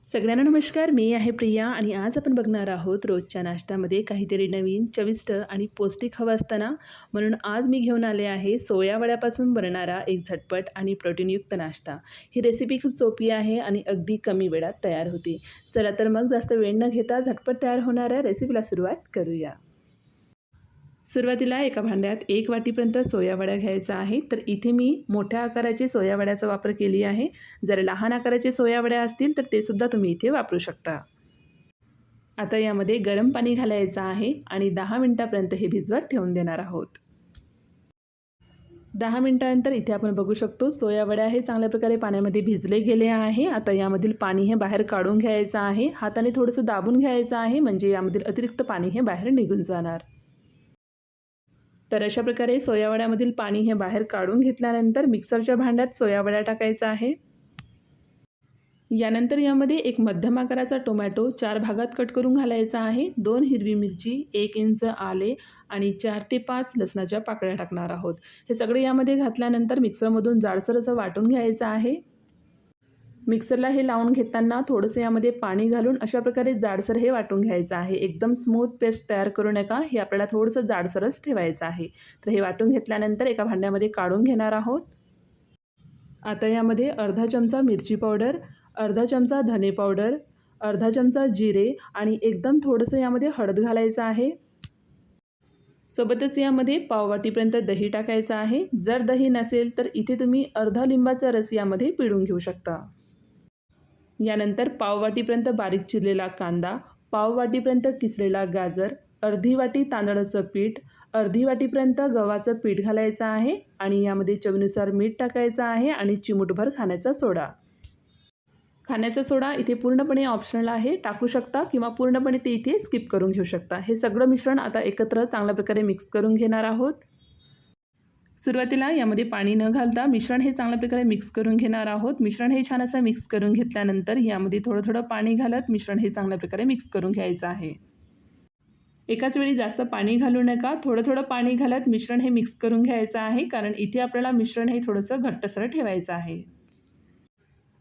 सगळ्यांना नमस्कार. मी आहे प्रिया आणि आज आपण बघणार आहोत रोजच्या नाश्त्यामध्ये काहीतरी नवीन, चविष्ट आणि पौष्टिक हवं असताना. म्हणून आज मी घेऊन आले आहे सोया वड्यापासून बनणारा एक झटपट आणि प्रोटीनयुक्त नाश्ता. ही रेसिपी खूप सोपी आहे आणि अगदी कमी वेळात तयार होते. चला तर मग जास्त वेळ न घेता झटपट तयार होणाऱ्या रेसिपीला सुरुवात करूया. सुरुवातीला एका भांड्यात 1 वाटीपर्यंत सोया वड्या घ्यायचा आहे. तर इथे मी मोठ्या आकाराचे सोया वड्याचा वापर केली आहे. जर लहान आकाराचे सोया वड्या असतील तर ते सुद्धा तुम्ही इथे वापरू शकता. आता यामध्ये गरम पाणी घालायचं आहे आणि 10 मिनिटापर्यंत हे भिजवत ठेवून देणार आहोत. 10 मिनिटानंतर इथे आपण बघू शकतो सोया वड्या हे चांगल्या प्रकारे पाण्यामध्ये भिजले गेले आहे. आता यामधील पाणी हे बाहेर काढून घ्यायचं आहे. हाताने थोडंसं दाबून घ्यायचं आहे म्हणजे यामधील अतिरिक्त पाणी हे बाहेर निघून जाणार. तर अशा प्रकारे सोया वड्यामधील पाणी हे बाहेर काढून घेतल्यानंतर मिक्सरच्या भांड्यात सोया वड्या टाकायचा आहे. यानंतर यामध्ये एक मध्यम आकाराचा टोमॅटो 4 भागात कट करून घालायचा आहे. 2 हिरवी मिरची, 1 इंच आले आणि 4 ते 5 लसणाच्या पाकळ्या टाकणार आहोत. हे सगळे यामध्ये घातल्यानंतर मिक्सरमधून जाडसर असं वाटून घ्यायचं आहे. मिक्सरला हे लावून घेताना थोडंसं यामध्ये पाणी घालून अशा प्रकारे जाडसर हे वाटून घ्यायचं आहे. एकदम स्मूथ पेस्ट तयार करू नका. हे आपल्याला थोडंसं जाडसरच ठेवायचं आहे. तर हे वाटून घेतल्यानंतर एका भांड्यामध्ये काढून घेणार आहोत. आता यामध्ये अर्धा चमचा मिरची पावडर, अर्धा चमचा धने पावडर, अर्धा चमचा जिरे आणि एकदम थोडंसं यामध्ये हळद घालायचं आहे. सोबतच यामध्ये पाववाटीपर्यंत दही टाकायचं आहे. जर दही नसेल तर इथे तुम्ही अर्धा लिंबाचा रस यामध्ये पिळून घेऊ शकता. यानंतर पाववाटीपर्यंत बारीक चिरलेला कांदा, पाववाटीपर्यंत किसलेला गाजर, अर्धी वाटी तांदळाचं पीठ, अर्धी वाटीपर्यंत गव्हाचं पीठ घालायचं आहे आणि यामध्ये चवीनुसार मीठ टाकायचं आहे आणि चिमूटभर खाण्याचा सोडा. खाण्याचा सोडा इथे पूर्णपणे ऑप्शनल आहे. टाकू शकता किंवा पूर्णपणे ते इथे स्किप करून घेऊ शकता. हे सगळं मिश्रण आता एकत्र चांगल्या प्रकारे मिक्स करून घेणार आहोत. सुरुवातीला यामध्ये पाणी न घालता मिश्रण हे चांगल्या प्रकारे मिक्स करून घेणार आहोत. मिश्रण हे छान असं मिक्स करून घेतल्यानंतर यामध्ये थोडं थोडं पाणी घालत मिश्रण हे चांगल्या प्रकारे मिक्स करून घ्यायचं आहे. एकाच वेळी जास्त पाणी घालू नका. थोडं थोडं पाणी घालत मिश्रण हे मिक्स करून घ्यायचं आहे कारण इथे आपल्याला मिश्रण हे थोडंसं घट्टसर ठेवायचं आहे.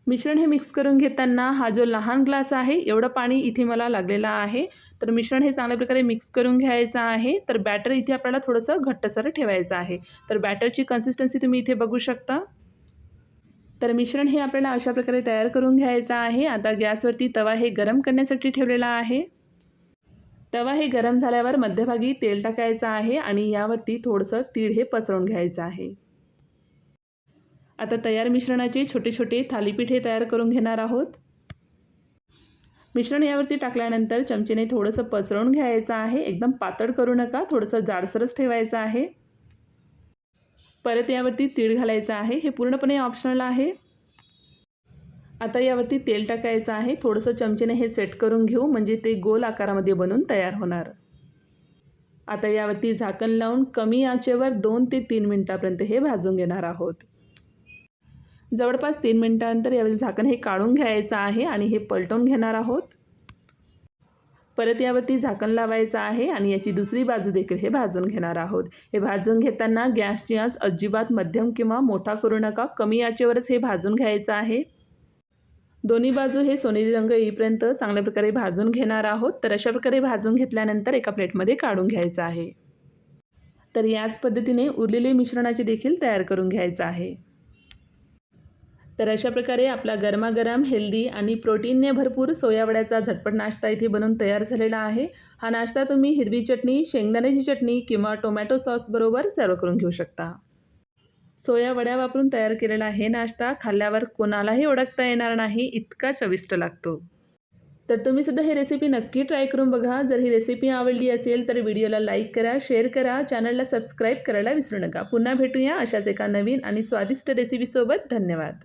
मिश्रण हे मिक्स करून घेताना हा जो लहान ग्लास आहे एवढं पाणी इथे मला लागलेलं आहे. तर मिश्रण हे चांगल्या प्रकारे मिक्स करून घ्यायचं आहे. तर बॅटर इथे आपल्याला थोडंसं घट्टसर ठेवायचं आहे. तर बॅटरची कन्सिस्टन्सी तुम्ही इथे बघू शकता. तर मिश्रण हे आपल्याला अशा प्रकारे तयार करून घ्यायचं आहे. आता गॅसवरती तवा हे गरम करण्यासाठी ठेवलेला आहे. तवा हे गरम झाल्यावर मध्यभागी तेल टाकायचं आहे आणि यावरती थोडंसं तीळ हे पसरवून घ्यायचं आहे. आता तयार मिश्रणाचे छोटे छोटे थालीपीठ हे तयार करून घेणार आहोत. मिश्रण यावरती टाकल्यानंतर चमचेने थोडंसं पसरवून घ्यायचं आहे. एकदम पातळ करू नका, थोडंसं जाडसरच ठेवायचं आहे. परत यावरती तीळ घालायचं आहे. हे पूर्णपणे ऑप्शनल आहे. आता यावरती तेल टाकायचं आहे. थोडंसं चमचेने हे सेट करून घेऊ म्हणजे ते गोल आकारामध्ये बनून तयार होणार. आता यावरती झाकण लावून कमी आचेवर 2 ते 3 मिनिटापर्यंत हे भाजून घेणार आहोत. जवळपास 3 मिनिटांनंतर यावरील झाकण हे काढून घ्यायचं आहे आणि हे पलटवून घेणार आहोत. परत यावरती झाकण लावायचं आहे आणि याची दुसरी बाजू देखील हे भाजून घेणार आहोत. हे भाजून घेताना गॅसची आच अजिबात मध्यम किंवा मोठा करू नका. कमी आचेवरच हे भाजून घ्यायचं आहे. दोन्ही बाजू हे सोनेरी रंग येईपर्यंत चांगल्या प्रकारे भाजून घेणार आहोत. तर अशा प्रकारे भाजून घेतल्यानंतर एका प्लेटमध्ये काढून घ्यायचं आहे. तर याच पद्धतीने उरलेले मिश्रणाचे देखील तयार करून घ्यायचं आहे. तर अशा प्रकारे आपला गरमागरम हेल्दी आणि प्रोटीनने भरपूर सोया वड्याचा झटपट नाश्ता इथे बनवून तयार झालेला आहे. हा नाश्ता तुम्ही हिरवी चटणी, शेंगदाण्याची चटणी किंवा टोमॅटो सॉस बरोबर सर्व करून घेऊ शकता. सोया वड्या वापरून तयार केलेला हे नाश्ता खाल्ल्यावर कोणालाही ओळखता येणार नाही, इतका चविष्ट लागतो. तर तुम्ही सुद्धा ही रेसिपी नक्की ट्राय करून बघा. जर ही रेसिपी आवडली असेल तर व्हिडिओला लाईक करा, शेअर करा, चॅनलला सबस्क्राईब करायला विसरू नका. पुन्हा भेटूया अशाच एका नवीन आणि स्वादिष्ट रेसिपीसोबत. धन्यवाद.